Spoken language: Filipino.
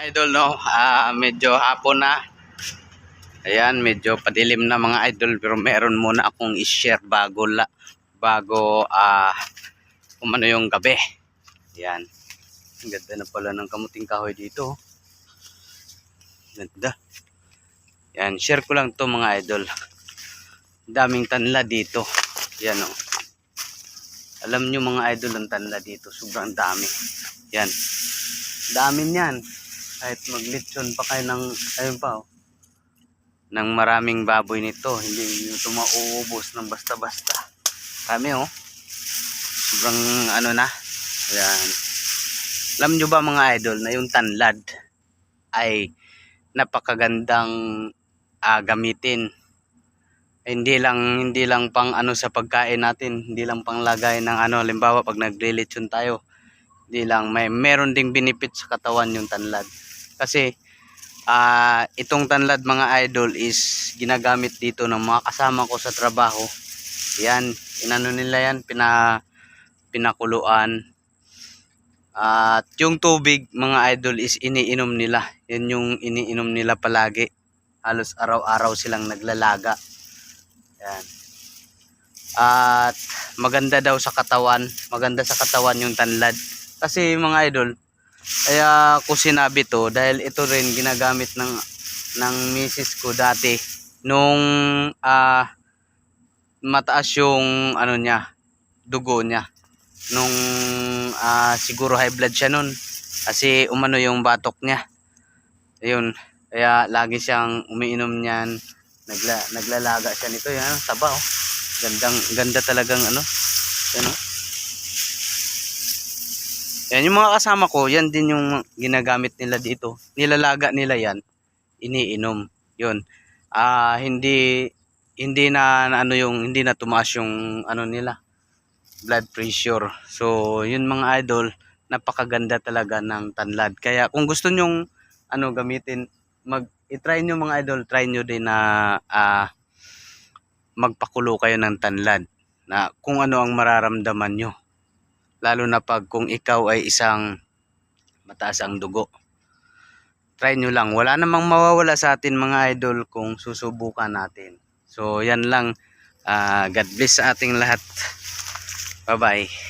Idol, no, medyo hapon na. Ayan, medyo padilim na mga idol, pero meron muna akong i-share bago umano yung gabi. Ayan, ang ganda na pala ng kamuting kahoy dito. Ganda. Ayan, share ko lang to mga idol. Daming tanla dito. Ayan, oh. Alam nyo mga idol, ang tanla dito sobrang dami. Ayan, dami niyan. Kahit maglitsyon pa kayo ng, ayun pa, oh, ng maraming baboy nito, hindi ito mauubos ng basta-basta. Kami, oh, sobrang ano na. Ayan. Alam nyo ba mga idol na yung tanlad ay napakagandang gamitin. Hindi lang pang ano sa pagkain natin, hindi lang pang lagay ng ano, halimbawa pag naglilitsyon tayo, hindi lang, meron ding benefit sa katawan yung tanlad. Kasi itong tanlad mga idol is ginagamit dito ng mga kasama ko sa trabaho. Yan, inano nila yan, pinakuluan. At yung tubig mga idol is iniinom nila. Yan yung iniinom nila palagi. Halos araw-araw silang naglalaga. Yan. At maganda daw sa katawan, maganda sa katawan yung tanlad. Kasi mga idol, kaya ko sinabi to dahil ito rin ginagamit ng misis ko dati nung mataas yung ano niya, dugo niya. Nung siguro high blood siya nun kasi umano yung batok niya. Ayun, kaya lagi siyang umiinom niyan. Naglalaga siya nito, yan, taba, oh. Ganda talagang ano. Yan, oh. Yan, yung mga kasama ko, yan din yung ginagamit nila dito. Nilalaga nila yan, iniinom. Yun. Hindi na ano yung hindi na tumaas yung ano nila, blood pressure. So, yun mga idol, napakaganda talaga ng tanlad. Kaya kung gusto nyong ano gamitin, i-try nyo mga idol, try nyo din na magpakulo kayo ng tanlad na kung ano ang mararamdaman nyo. Lalo na pag kung ikaw ay isang mataas ang dugo. Try nyo lang. Wala namang mawawala sa atin mga idol kung susubukan natin. So yan lang. God bless sa ating lahat. Bye bye.